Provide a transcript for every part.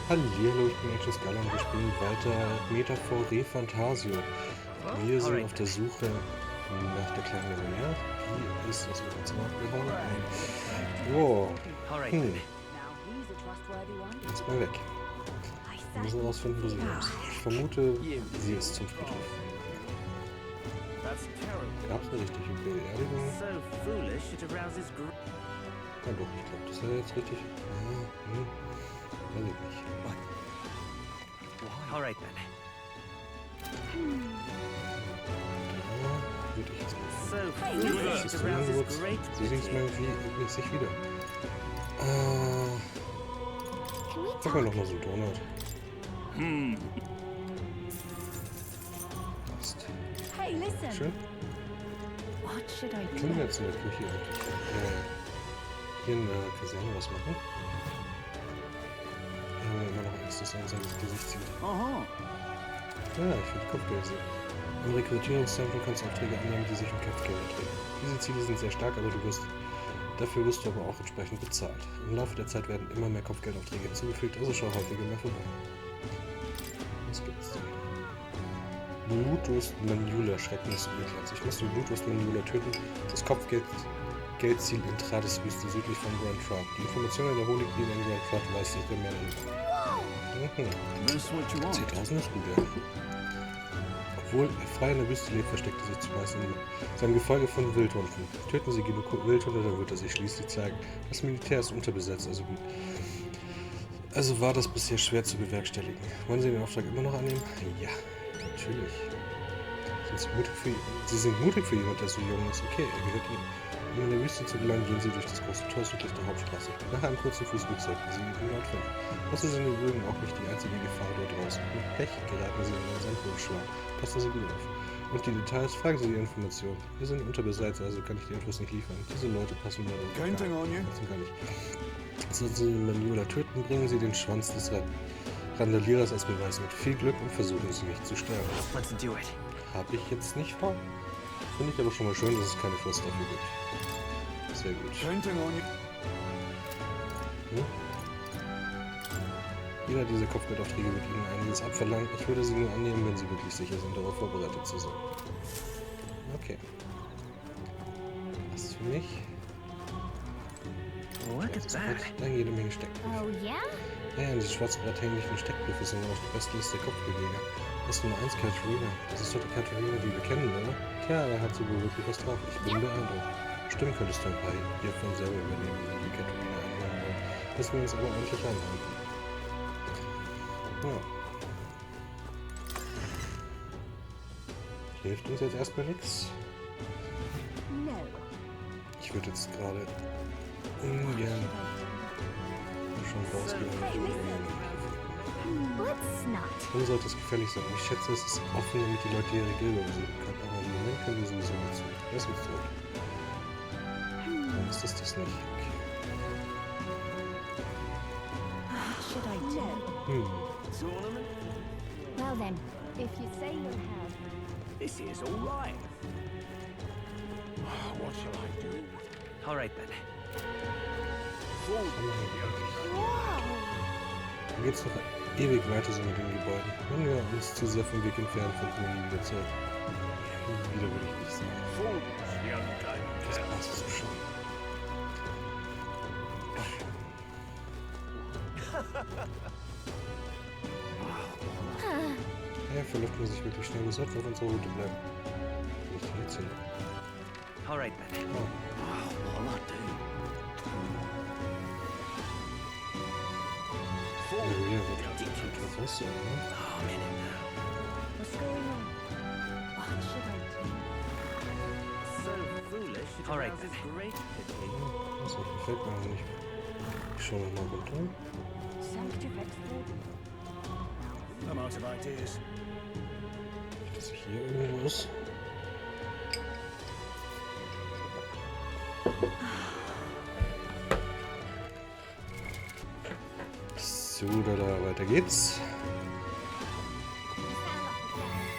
Hallihallo, ich bin Scaller und wir spielen weiter Meter vor Fantazio. Wir sind auf der Suche nach der kleinen Millionär. Die ist aus dem Zimmer abgehauen. Wow. Jetzt mal weg. Wir müssen herausfinden, wo sie ist. Ich vermute, sie ist zum Friedhof. Gab es eine richtige Beerdigung? Ja doch, ich glaube, das ist ja jetzt richtig. Weiß ich nicht. Alright then. Da würde ich jetzt mal. Das ist ein Angebot. Sie sieht es mal wie sich wieder. Sag mal noch mal so einen Donut. Passt. Schön. Können wir jetzt in der Küche hier in der Kaserne was machen? Wir haben immer noch Angst, dass er in sein Gesicht zieht. Aha. Ja, ich will die Kopfgeld sehen. Im Rekrutierungszentrum kannst du Aufträge annehmen, die sich um Kopfgeld drehen. Diese Ziele sind sehr stark, aber dafür wirst du aber auch entsprechend bezahlt. Im Laufe der Zeit werden immer mehr Kopfgeldaufträge hinzugefügt, also schau häufiger mal vorbei. Was gibt's denn? Blutdurst Manjula, Schreckensölplatz. Ich muss den Blutdurst Manjula töten. Das Kopfgeldziel in Tradiswüste südlich von Grand Trout. Die Informationen der Honigbiene in Grand Trout weiß sich der mehr darüber. 10.000 ist gut, ja. Obwohl er frei in der Wüste lebt, versteckt er sich zumeist in seinem Gefolge von Wildhunden. Töten sie genug Wildhunde, dann wird er sich schließlich zeigen. Das Militär ist unterbesetzt, also war das bisher schwer zu bewerkstelligen. Wollen Sie den Auftrag immer noch annehmen? Ja, natürlich. Sie sind mutig für jemand, der so jung ist. Okay, er gehört Ihnen. Um in der Wüste zu gelangen, gehen Sie durch das große Tor südlich der Hauptstraße. Nach einem kurzen Fußweg sollten Sie ihn dort finden. Außer sind übrigens auch nicht die einzige Gefahr dort draußen. Mit Pech geraten Sie in einen Sandwurmschlag. Passen Sie gut auf. Und die Details, fragen Sie die Informationen. Wir sind unterbesetzt, also kann ich die Infos nicht liefern. Diese Leute passen mir gar nicht. Sollten Sie den Manjula töten, bringen Sie den Schwanz des Randalierers als Beweis mit. Viel Glück und versuchen Sie nicht zu sterben. Habe ich jetzt nicht vor. Finde ich aber schon mal schön, dass es keine Frist dafür gibt. Sehr gut. Jeder dieser Kopfgeldaufträge wird Ihnen einiges abverlangen. Ich würde sie nur annehmen, wenn Sie wirklich sicher sind, darauf vorbereitet zu sein. Okay. Was für mich? Dann jede Menge Steckbriefe. Oh yeah? Ja, diese schwarzen verhänglichen Steckbriefe sind auf der Bestliste der Kopfgeldjäger. Das ist Nummer 1 Katharina. Das ist doch die Katharina, die wir kennen, oder? Tja, er hat sogar wirklich was drauf. Ich bin beeindruckt. Stimmt, könntest du ein paar hiervon selber übernehmen, wenn die Katharina anhören wollen. Müssen wir uns aber ordentlich anhalten. Ja. Hilft uns jetzt erstmal nichts. Ich würde jetzt gerade ungern schon rausgehen. Warum sollte es gefährlich sein? Ich schätze, es ist offen, damit die Leute ihre Gilde besuchen können. Aber im Moment können wir sowieso nicht zu. Das wird zurück. Dann ist das nicht. Okay. Well then, if you say you'll have. This is all right. What shall I do? All right then. Dann geht es noch ewig weiter so mit den Gebäuden. Wenn wir uns zu sehr vom Weg entfernen, finden wir nie wieder zurück. Wieder würde ich nicht sagen. Das passt so schon. Ja, verläuft man sich wirklich schnell. Wir sollten auf unserer Route bleiben. Nicht jetzt hin. Alright then. Maria wird etwas was, oder? What's going on? What should I do? So foolish. Alright then. Das gefällt mir aber nicht. Ich schaue nochmal runter. I'm out of ideas. Dass ich hier irgendwo ist. So, da weiter geht's.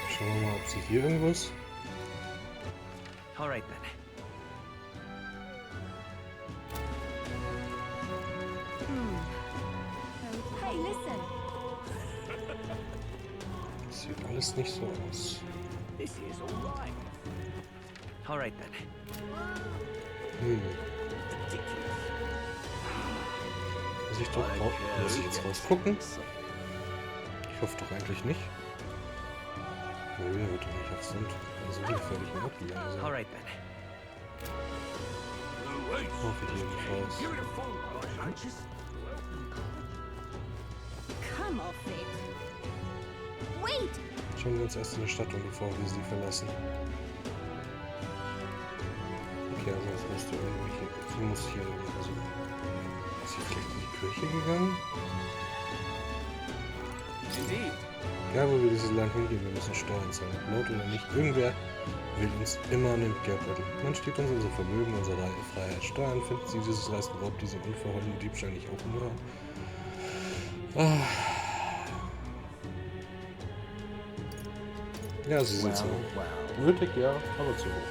Schauen wir mal, ob sie hier irgendwo ist. Alright then. Hey, listen. Das sieht alles nicht so aus. This is all right. All right then. Muss ich jetzt rausgucken? Ich hoffe doch eigentlich nicht. Maria wird doch nicht auf Sund so gefährlichen Ort gegangen sein. All right then. Hoffe ich jedenfalls. Come off it. Wait! Schauen wir uns erst in der Stadt um, bevor wir sie verlassen. Okay, also es musste irgendwie hier. Sie muss hier. Also, ist sie vielleicht in die Kirche gegangen? Ja, wo wir dieses Land hingehen, wir müssen Steuern zahlen. Ob laut oder nicht, irgendwer will uns immer an den Geldbeutel. Man steht uns unser Vermögen, unsere Freiheit. Steuern finden sie dieses reißen Raub, diesen unverhohlenen Diebstahl nicht auch nur. Ja, sie sind zu hoch. Nötig, ja, aber zu hoch.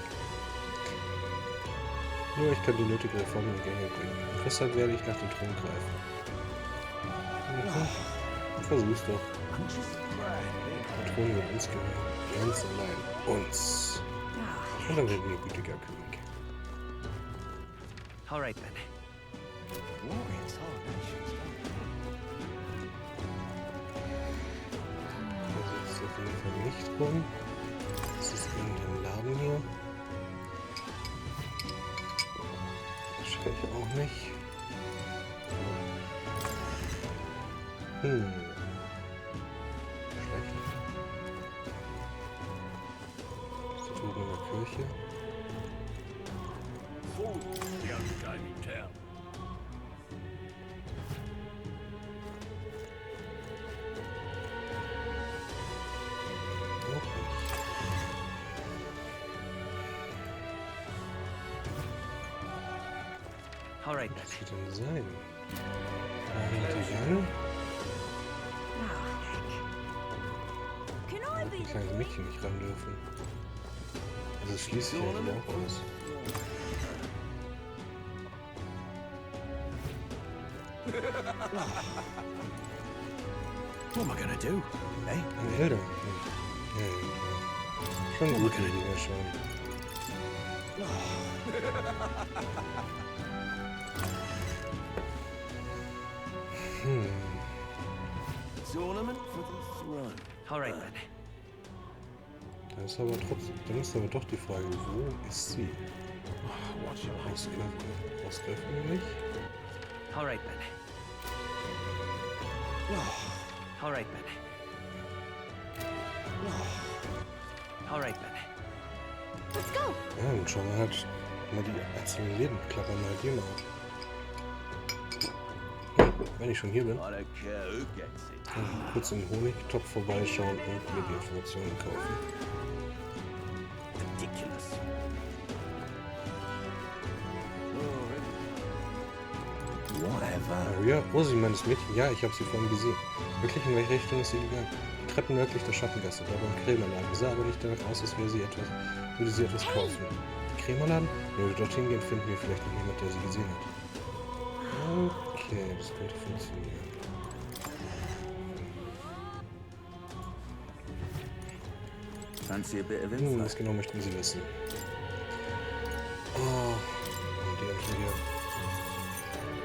Nur ich kann die nötige Reform in die Gänge bringen. Und deshalb werde ich nach dem Thron greifen. Versuch's doch. Der Thron wird uns gehören. Ganz allein. Uns. Und dann werden wir gütiger König. All right then. Das ist auf jeden Fall nicht rum. Das ist irgendein Laden hier. Schwäche auch nicht. Schlecht. Ist das oben in der Kirche? Auch nicht. All right then. Was wird denn sein? Material? Die kleinen Mädchen nicht ran dürfen. Also das schließt sich eigentlich auch aus. What am I gonna do? Eh? Ein Elder. Ja, ja. Schon gut, die wir schauen. Tournament for the throne. All right then. Dann ist aber trotzdem, dann ist aber doch die Frage, wo ist sie? What shall I do? Ausgreifen wir nicht? All right then. All right then. All right then. Let's go! Ja, dann schauen wir halt mal die einzelnen Läden. Klappern mal die mal ab. Wenn ich schon hier bin, I don't care who gets it. kann ich kurz im Honigtopf vorbeischauen und mir die Informationen kaufen. Ridiculous. Whatever. Maria? Oh, sie meint das Mädchen? Ja, ich habe sie vorhin gesehen. Wirklich, in welche Richtung ist sie gegangen? Die Treppen nördlich der Schattengasse, da beim Krämerladen. Sah aber nicht danach aus, als würde sie etwas kaufen. Krämerladen? Wenn wir dorthin gehen, finden wir vielleicht noch jemand, der sie gesehen hat. Okay, das könnte funktionieren. Fancy a bit of Was genau möchten Sie wissen? Oh, und die haben hier.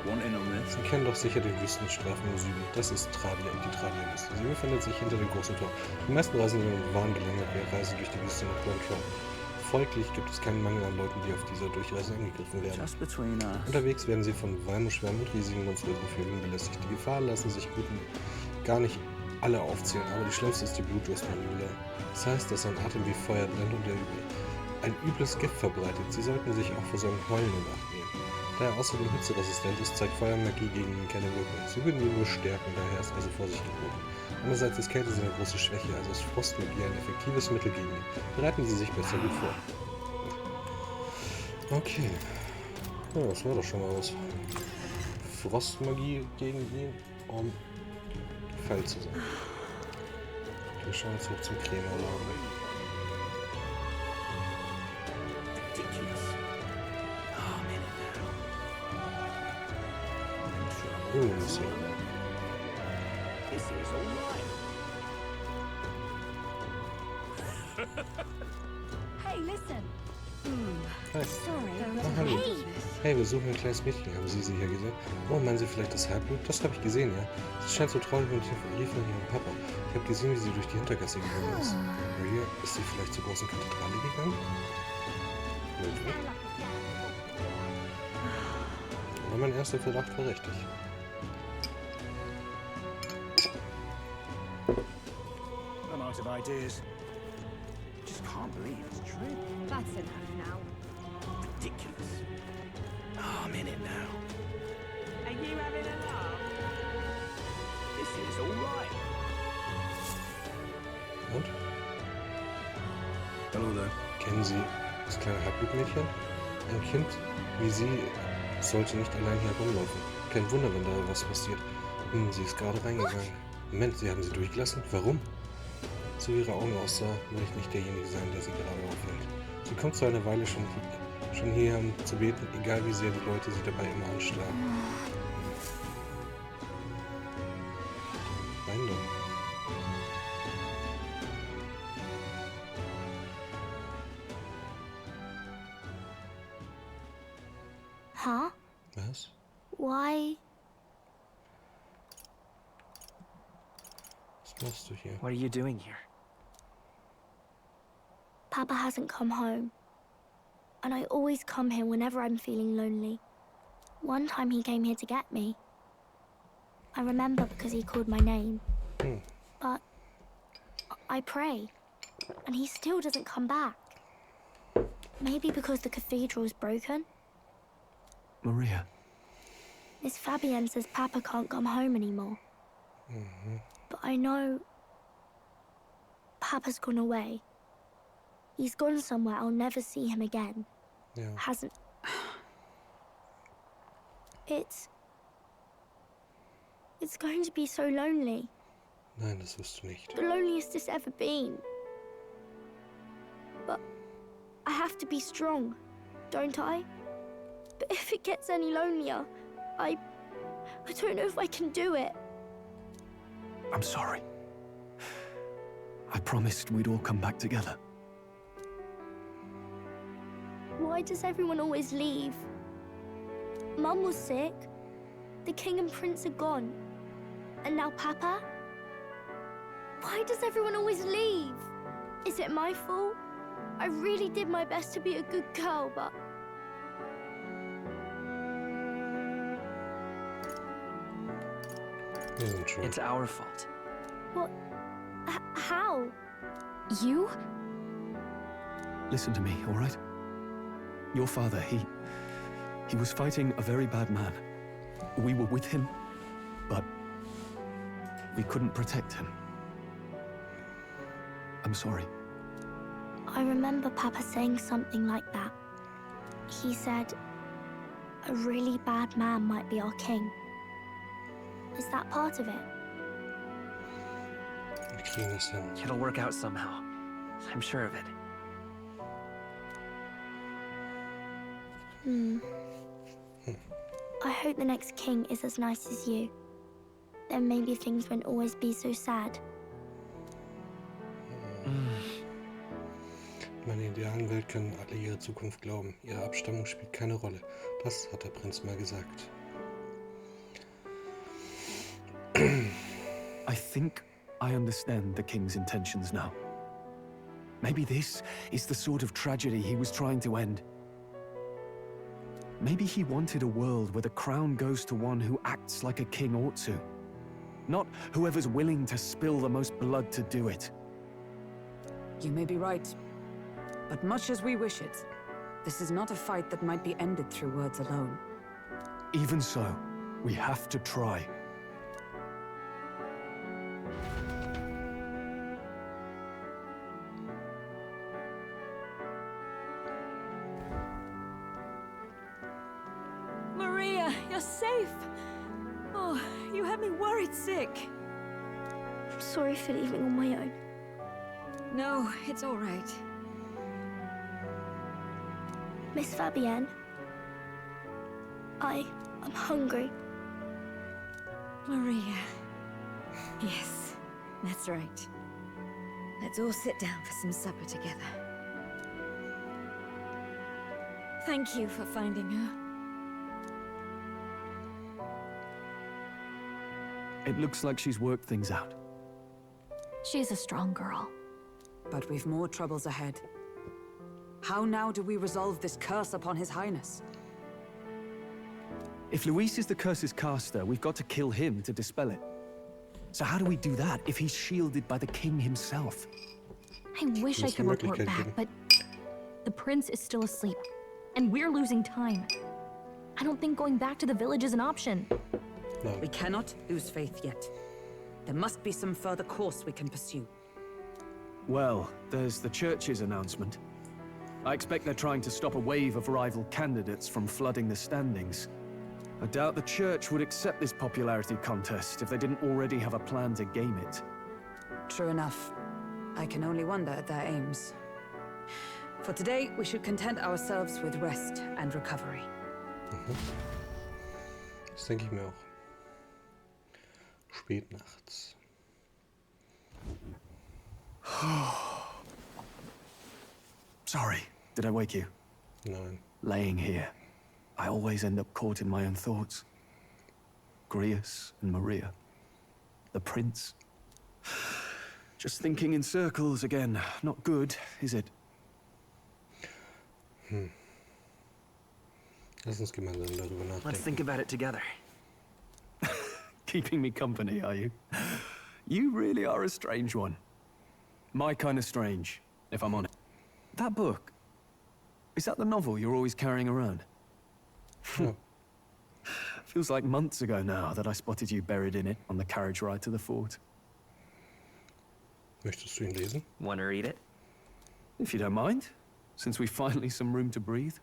Want in on this? Sie kennen doch sicher den Wüstenstrafen im Süden. Das ist die Tradier-Wüste. Sie befindet sich hinter dem großen Tor. Die meisten Reisenden waren gelangweilt bei Reisen durch die Wüste nach Blondtron. Folglich gibt es keinen Mangel an Leuten, die auf dieser Durchreise angegriffen werden. Just between us. Unterwegs werden sie von Walmuschwärmen und riesigen monströsen Vögeln belästigt. Die Gefahren lassen sich gar nicht alle aufzählen, aber die schlimmste ist die Blutdurstmaniole. Das heißt, dass sein Atem wie Feuer brennt und ein übles Gift verbreitet. Sie sollten sich auch vor seinem Heulen in Acht nehmen. Da er außerdem hitzeresistent ist, zeigt Feuermagie gegen ihn keine Wirkung. Sie würden ihn nur stärken, daher ist also Vorsicht geboten. Andererseits ist Kälte seine große Schwäche, also ist Frostmagie ein effektives Mittel gegen ihn. Bereiten Sie sich besser gut vor. Okay. Ja, das war doch schon mal was. Frostmagie gegen ihn, um gefällt zu sein. Wir schauen jetzt hoch zum Krämerladen. This is all right. Hey, listen. Hi. Sorry. Ah, hallo. Hey, wir suchen ein kleines Mädchen. Haben Sie sie hier gesehen? Oh, meinen Sie vielleicht das Halbblut? Das habe ich gesehen, ja. Sie scheint so traurig und rief nach ihrem Papa. Ich habe gesehen, wie sie durch die Hintergasse gegangen ist. Maria, ist sie vielleicht zur großen Kathedrale gegangen? Möglich. Aber mein erster Verdacht war richtig. I'm out of ideas. Just can't believe it's true. That's enough now. Ridiculous. Oh, I'm in it now. Are you having a laugh? This is all right. Und? Hello there. Kennen Sie das kleine Halbblutmädchen? Ein Kind wie Sie sollte nicht allein hier rumlaufen. Kein Wunder, wenn da was passiert. Sie ist gerade reingegangen. Moment, Sie haben sie durchgelassen? Warum? So wie Ihre Augen aussah, will ich nicht derjenige sein, der sie gerade aufhält. Sie kommt zu einer Weile schon hierher, um zu beten, egal wie sehr die Leute sie dabei immer anstarren. Wein doch. Huh? Was? Why? Was machst du hier? What are you doing here? Papa hasn't come home. And I always come here whenever I'm feeling lonely. One time he came here to get me. I remember because he called my name. But I pray, and he still doesn't come back. Maybe because the cathedral's broken? Maria. Miss Fabienne says Papa can't come home anymore. But I know Papa's gone away. He's gone somewhere I'll never see him again. Ja. Hasn't. It's going to be so lonely. Nein, das wirst du nicht. The loneliest it's ever been. But I have to be strong, don't I? But if it gets any lonelier, I don't know if I can do it. I'm sorry. I promised we'd all come back together. Why does everyone always leave? Mum was sick. The king and prince are gone. And now Papa? Why does everyone always leave? Is it my fault? I really did my best to be a good girl, but... Wir sind schuld. It's our fault. What? How? You? Listen to me, all right? Your father, he was fighting a very bad man. We were with him, but we couldn't protect him. I'm sorry. I remember Papa saying something like that. He said, a really bad man might be our king. Is that part of it? Wir kriegen das hin. It'll work out somehow. I'm sure of it. I hope the next king is as nice as you. Then maybe things won't always be so sad. In meiner idealen Welt können alle ihre Zukunft glauben. Ihre Abstammung spielt keine Rolle. Das hat der Prinz mal gesagt. I think I understand the king's intentions now. Maybe this is the sort of tragedy he was trying to end. Maybe he wanted a world where the crown goes to one who acts like a king ought to. Not whoever's willing to spill the most blood to do it. You may be right. But much as we wish it, this is not a fight that might be ended through words alone. Even so, we have to try. Maria, you're safe! Oh, you had me worried sick. I'm sorry for leaving on my own. No, it's all right. Miss Fabienne, I'm hungry. Maria. Yes, that's right. Let's all sit down for some supper together. Thank you for finding her. It looks like she's worked things out. She's a strong girl. But we've more troubles ahead. How now do we resolve this curse upon His Highness? If Luis is the curse's caster, we've got to kill him to dispel it. So how do we do that if he's shielded by the king himself? I wish I could report back, but the prince is still asleep, and we're losing time. I don't think going back to the village is an option. No. We cannot lose faith yet. There must be some further course we can pursue. Well, there's the church's announcement. I expect they're trying to stop a wave of rival candidates from flooding the standings. I doubt the church would accept this popularity contest if they didn't already have a plan to game it. True enough. I can only wonder at their aims. For today, we should content ourselves with rest and recovery. Das denke ich mir auch. Spät nachts. Sorry, did I wake you? Nein. Laying here, I always end up caught in my own thoughts. Grius and Maria. The prince. Just thinking in circles again. Not good, is it? Lass uns gemeinsam darüber Let's nachdenken. think about it together. Keeping me company, are you? You really are a strange one. My kind of strange, if I'm honest. That book, is that the novel you're always carrying around? Ja. Feels like months ago now that I spotted you buried in it on the carriage ride to the fort. Möchtest du ihn lesen? Want to read it? If you don't mind, since we've finally some room to breathe.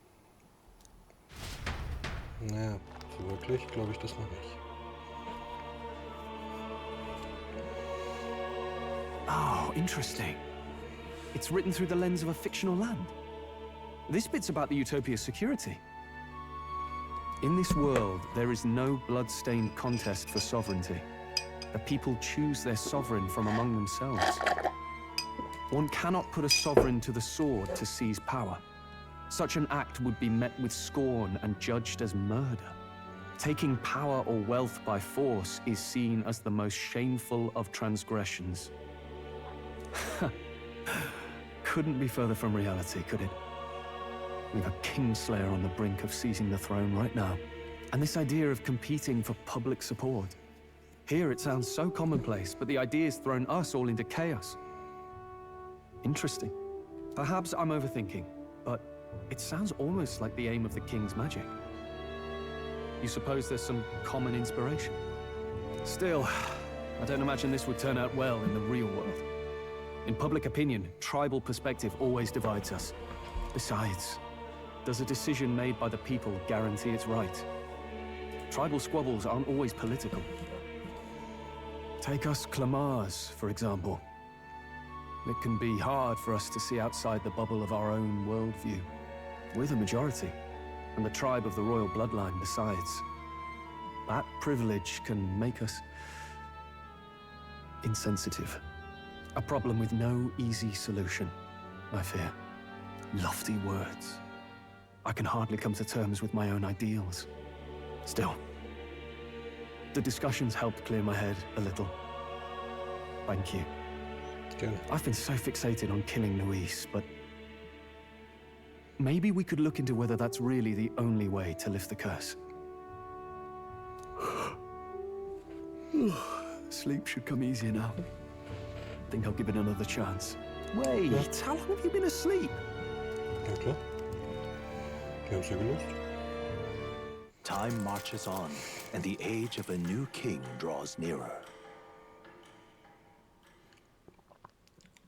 Naja, so wirklich glaube ich das noch nicht. Oh, interesting. It's written through the lens of a fictional land. This bit's about the Utopia's security. In this world, there is no blood-stained contest for sovereignty. The people choose their sovereign from among themselves. One cannot put a sovereign to the sword to seize power. Such an act would be met with scorn and judged as murder. Taking power or wealth by force is seen as the most shameful of transgressions. Couldn't be further from reality, could it? We've a kingslayer on the brink of seizing the throne right now. And this idea of competing for public support. Here it sounds so commonplace, but the idea's thrown us all into chaos. Interesting. Perhaps I'm overthinking, but it sounds almost like the aim of the king's magic. You suppose there's some common inspiration? Still, I don't imagine this would turn out well in the real world. In public opinion, tribal perspective always divides us. Besides, does a decision made by the people guarantee it's right? Tribal squabbles aren't always political. Take us Clamars, for example. It can be hard for us to see outside the bubble of our own worldview. We're the majority, and the tribe of the royal bloodline besides. That privilege can make us insensitive. A problem with no easy solution, I fear. Lofty words. I can hardly come to terms with my own ideals. Still, the discussions helped clear my head a little. Thank you. Gerne. I've been so fixated on killing Luis, but maybe we could look into whether that's really the only way to lift the curse. Sleep should come easier now. Think I'll give it another chance. Wait, how long have you been asleep? Ja, klar. Wir haben's ja gelöst. Time marches on, and the age of a new king draws nearer.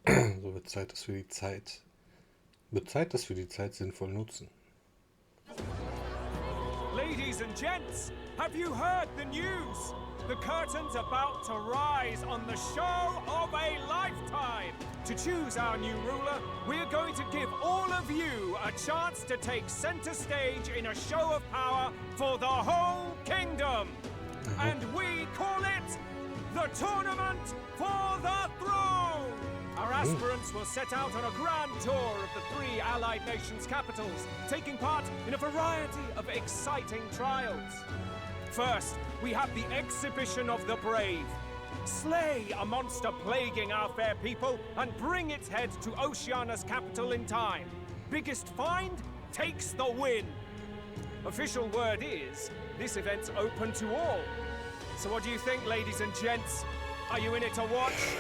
So wird Zeit, dass wir die Zeit. Wird Zeit, dass wir die Zeit sinnvoll nutzen. Ladies and gents, have you heard the news? The curtain's about to rise on the show of a lifetime. To choose our new ruler, we're going to give all of you a chance to take center stage in a show of power for the whole kingdom. And we call it the Tournament for the Throne. Our aspirants will set out on a grand tour of the 3 allied nations' capitals, taking part in a variety of exciting trials. First, we have the exhibition of the brave. Slay a monster plaguing our fair people and bring its head to Oceania's capital in time. Biggest find takes the win. Official word is, this event's open to all. So what do you think, ladies and gents? Are you in it to watch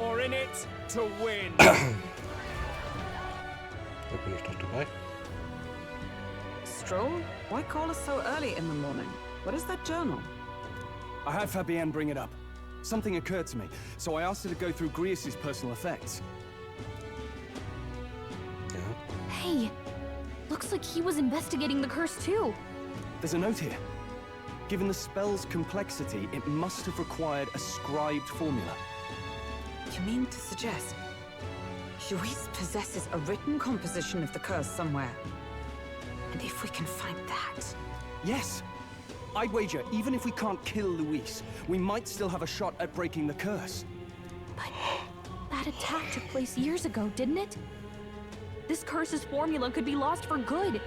or in it to win? Da bin ich doch dabei. Stroll? Why call us so early in the morning? What is that journal? I had Fabienne bring it up. Something occurred to me, so I asked her to go through Grius' personal effects. Ja. Hey, looks like he was investigating the curse too. There's a note here. Given the spell's complexity, it must have required a scribed formula. You mean to suggest Luis possesses a written composition of the curse somewhere? And if we can find that... Yes. I'd wager, even if we can't kill Luis, we might still have a shot at breaking the curse. But that attack took place years ago, didn't it? This curse's formula could be lost for good.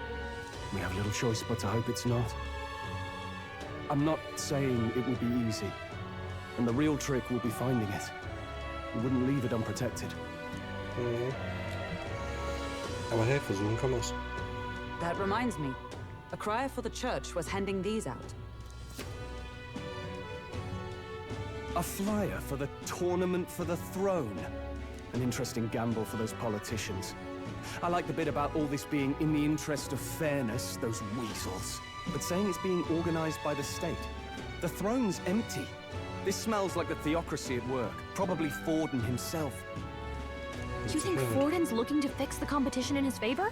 We have little choice but to hope it's not. I'm not saying it will be easy. And the real trick will be finding it. We wouldn't leave it unprotected. Mhm. Aber hey, versuchen kann man's. That reminds me. A crier for the church was handing these out. A flyer for the tournament for the throne. An interesting gamble for those politicians. I like the bit about all this being in the interest of fairness, those weasels. But saying it's being organized by the state. The throne's empty. This smells like the theocracy at work. Probably Forden himself. You think Forden's looking to fix the competition in his favor?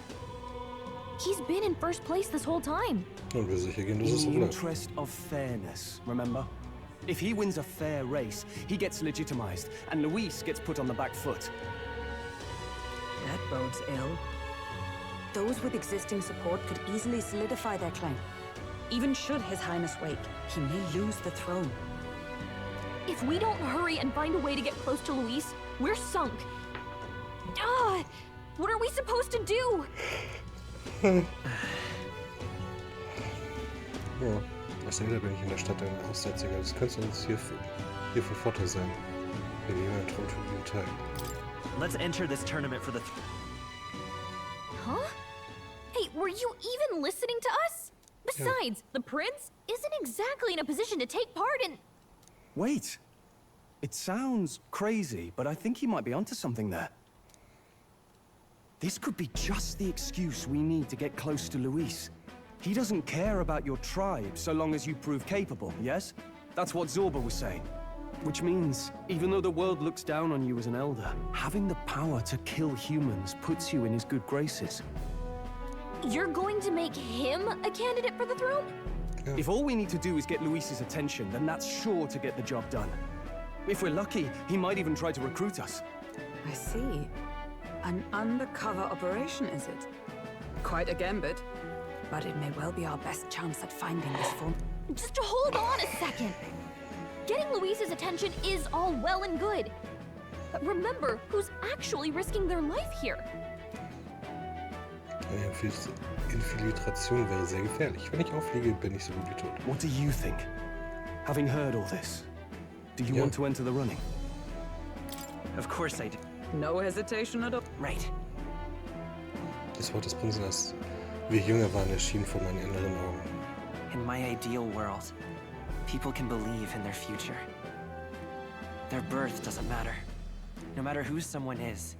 He's been in first place this whole time. Und wir sicher gehen, dass es In so the bleibt. interest of fairness, remember? If he wins a fair race, he gets legitimized, and Luis gets put on the back foot. That bodes ill. Those with existing support could easily solidify their claim. Even should His Highness wake, he may lose the throne. If we don't hurry and find a way to get close to Luis, we're sunk. Ah, what are we supposed to do? Ja, als Elder bin ich in der Stadt ein Aussätziger. Das könnte uns hier für Vorteil sein. Wenn jemand traut für den Teil. Let's enter this tournament for the... Huh? Hey, were you even listening to us? Besides, the prince isn't exactly in a position to take part in... Wait. It sounds crazy, but I think he might be onto something there. This could be just the excuse we need to get close to Luis. He doesn't care about your tribe so long as you prove capable, yes? That's what Zorba was saying. Which means, even though the world looks down on you as an elder, having the power to kill humans puts you in his good graces. You're going to make him a candidate for the throne? If all we need to do is get Luis's attention, then that's sure to get the job done. If we're lucky, he might even try to recruit us. I see. An undercover operation, is it? Quite a gambit. But it may well be our best chance at finding this form. Just hold on a second. Getting Luis's attention is all well and good. But remember who's actually risking their life here. Eine Infiltration wäre sehr gefährlich. Wenn ich auffliege, bin ich so gut wie tot. What do you think? Having heard all this, do you want to enter the running? Of course I do. No hesitation at all. Right. Das Wort des Prinzen, als wir jünger waren, erschien vor meinen inneren Augen. In my ideal world, people can believe in their future. Their birth doesn't matter. No matter who someone is,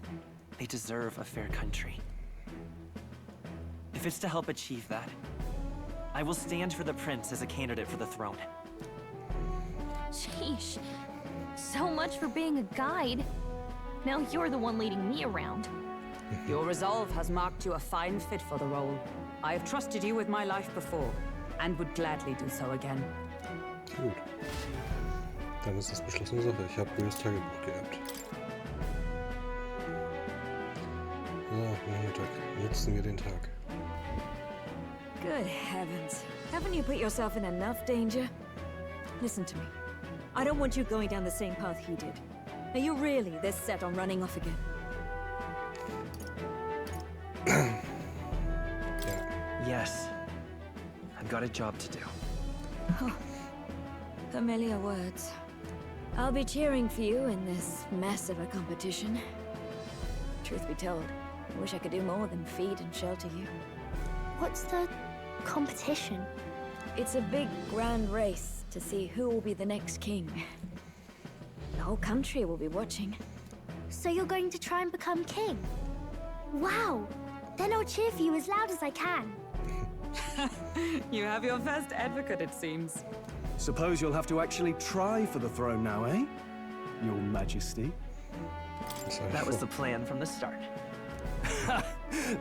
they deserve a fair country. If it's to help achieve that, I will stand for the prince as a candidate for the throne. Sheesh. So much for being a guide. Now you're the one leading me around. Your resolve has marked you a fine fit for the role. I have trusted you with my life before, and would gladly do so again. Gut. Dann ist das beschlossene Sache. Ich habe Rös Tagebuch geerbt. So, Nachmittag. Nutzen wir den Tag. Good heavens. Haven't you put yourself in enough danger? Listen to me. I don't want you going down the same path he did. Are you really this set on running off again? Ja. Yes. I've got a job to do. Oh, familiar words. I'll be cheering for you in this mess of a competition. Truth be told, I wish I could do more than feed and shelter you. What's the competition? It's a big, grand race to see who will be the next king. The whole country will be watching. So you're going to try and become king? Wow! Then I'll cheer for you as loud as I can. You have your first advocate, it seems. Suppose you'll have to actually try for the throne now, eh? Your Majesty. That was the plan from the start.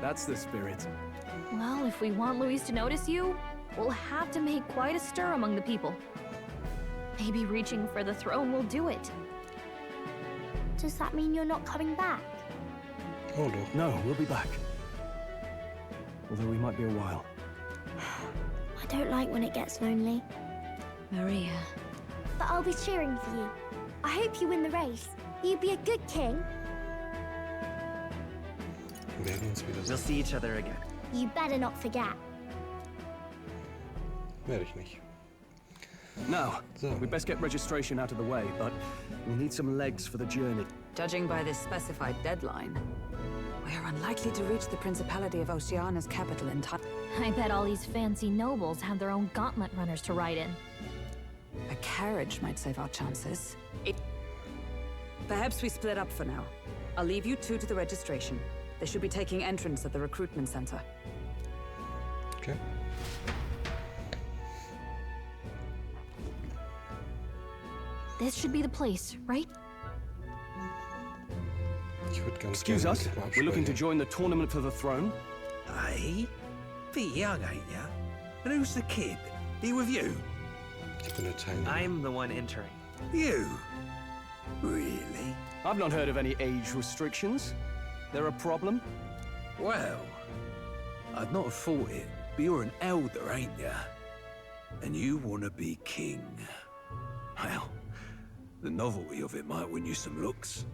That's the spirit. Well, if we want Luis to notice you, we'll have to make quite a stir among the people. Maybe reaching for the throne will do it. Does that mean you're not coming back? Oh, no. No, we'll be back. Although we might be a while. I don't like when it gets lonely. Maria. But I'll be cheering for you. I hope you win the race. You'd be a good king. Wir werden uns We'll wiedersehen. see each other again. You better not forget. Werde ich nicht. Now, So. we'd best get registration out of the way, but we'll need some legs for the journey. Judging by this specified deadline, we're unlikely to reach the Principality of Oceania's capital in time. I bet all these fancy nobles have their own gauntlet runners to ride in. A carriage might save our chances. Perhaps we split up for now. I'll leave you two to the registration. They should be taking entrance at the recruitment center. Okay. This should be the place, right? Ich würde ganz Excuse gerne us, mit dem we're looking to absprechen. join the tournament for the throne. Hey? Bit young, ain't ya? And who's the kid? He with you? Ich bin der Teilnehmer. I'm the one entering. You? Really? I've not heard of any age restrictions. There a problem? Well, I'd not have thought it, but you're an elder, ain't ya? And you want to be king. Well, the novelty of it might win you some looks.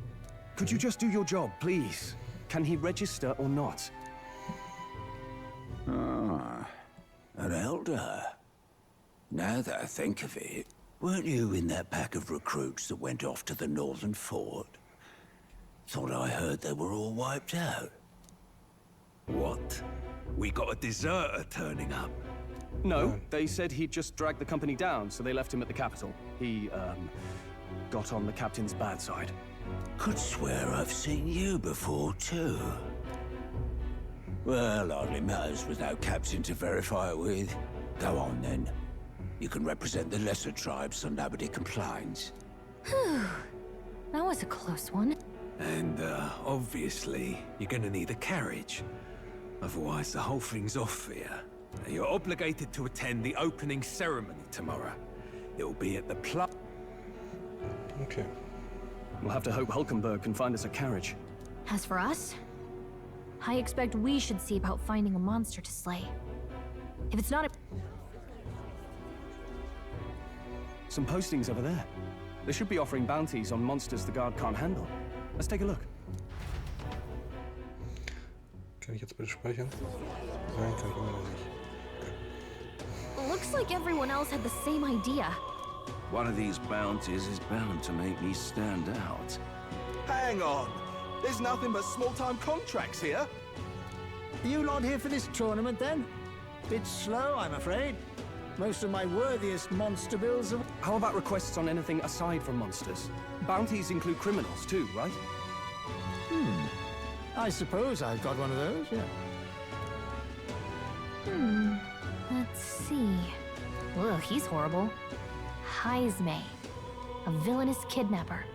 Could you just do your job, please? Can he register or not? Ah, an elder. Now that I think of it, weren't you in that pack of recruits that went off to the northern fort? Thought I heard they were all wiped out. What? We got a deserter turning up. No, they said he'd just dragged the company down, so they left him at the capital. He, got on the captain's bad side. Could swear I've seen you before, too. Well, hardly matters without captain to verify it with. Go on, then. You can represent the lesser tribes so nobody complains. That was a close one. And, obviously, you're gonna need a carriage. Otherwise, the whole thing's off for you. You're obligated to attend the opening ceremony tomorrow. It'll be at the Okay. We'll have to hope Hulkenberg can find us a carriage. As for us, I expect we should see about finding a monster to slay. If it's not a... Some postings over there. They should be offering bounties on monsters the guard can't handle. Let's take a look. Kann ich jetzt bitte speichern? Nein, kann ich immer noch nicht. Looks like everyone else had the same idea. One of these bounties is bound to make me stand out. Hang on! There's nothing but small-time contracts here. You lot here for this tournament, then? Bit slow, I'm afraid. Most of my worthiest monster bills are... How about requests on anything aside from monsters? Bounties include criminals too, right? I suppose I've got one of those, yeah. Let's see. Ugh, he's horrible. Heisme, a villainous kidnapper.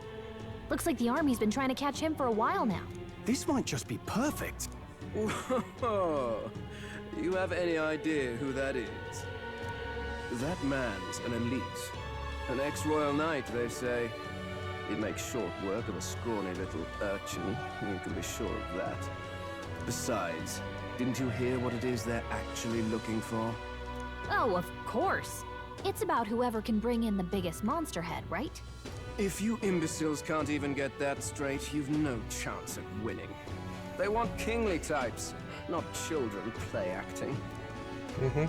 Looks like the army's been trying to catch him for a while now. This might just be perfect. Whoa. You have any idea who that is? That man's an elite. An ex-royal knight, they say. He'd make short work of a scrawny little urchin. You can be sure of that. Besides, didn't you hear what it is they're actually looking for? Oh, of course. It's about whoever can bring in the biggest monster head, right? If you imbeciles can't even get that straight, you've no chance at winning. They want kingly types, not children play acting. Die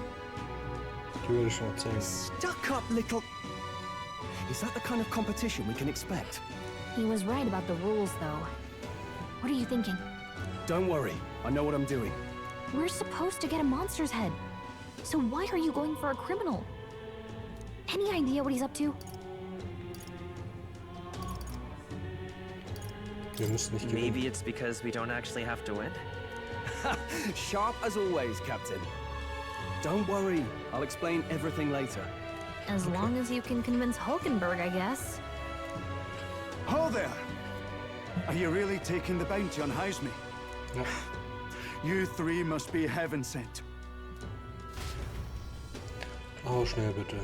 würde ich schon erzählen. Stuck up little... Is that the kind of competition we can expect? He was right about the rules, though. What are you thinking? Don't worry, I know what I'm doing. We're supposed to get a monster's head. So why are you going for a criminal? Any idea what he's up to? Wir müssen nicht gewinnen. Maybe it's because we don't actually have to win? Sharp as always, Captain. Don't worry, I'll explain everything later. As long as you can convince Hulkenberg, I guess. Ho there! Are you really taking the bounty on Heisme? Ja. You three must be heaven sent. Oh, schnell bitte.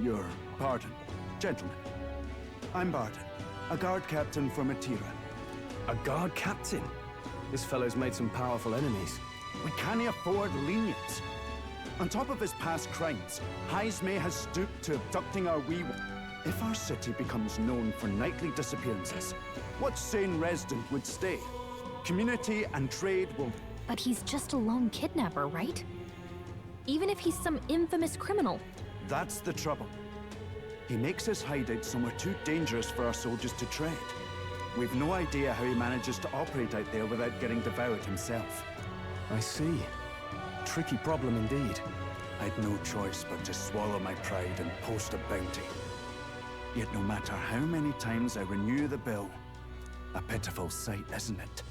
Your pardon, gentlemen. I'm Barton, a guard captain from Atira. A guard captain? This fellow's made some powerful enemies. We can't afford lenience. On top of his past crimes, Heisme has stooped to abducting our wee one. If our city becomes known for nightly disappearances, what sane resident would stay? Community and trade will... But he's just a lone kidnapper, right? Even if he's some infamous criminal. That's the trouble. He makes his hideout somewhere too dangerous for our soldiers to tread. We've no idea how he manages to operate out there without getting devoured himself. I see. Tricky problem indeed. I'd no choice but to swallow my pride and post a bounty. Yet no matter how many times I renew the bill, a pitiful sight, isn't it?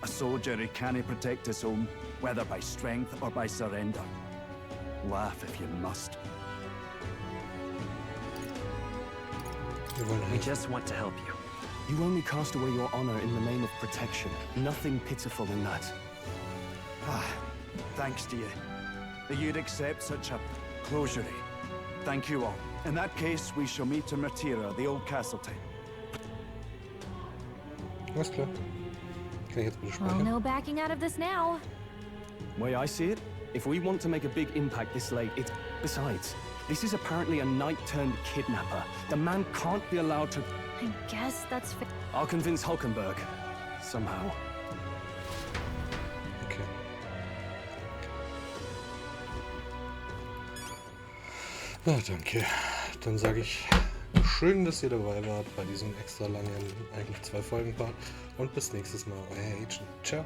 A soldier who can't protect his home, whether by strength or by surrender. Laugh if you must. We just want to help you. You only cast away your honor in the name of protection. Nothing pitiful in that. Thanks to you. That you'd accept such a closure. Thank you all. In that case, we shall meet in Matira, the old castle town. Alles klar. Kann ich jetzt bitte Well, speichern? no backing out of this now. Way I see it, if we want to make a big impact this late, it's... Besides, this is apparently a knight-turned-kidnapper. The man can't be allowed to... I guess that's fair. I'll convince Hulkenberg. Somehow. Okay. Na, danke. Dann sage ich schön, dass ihr dabei wart bei diesem extra langen, eigentlich 2 Folgen-Part. Und bis nächstes Mal, euer Agent. Ciao.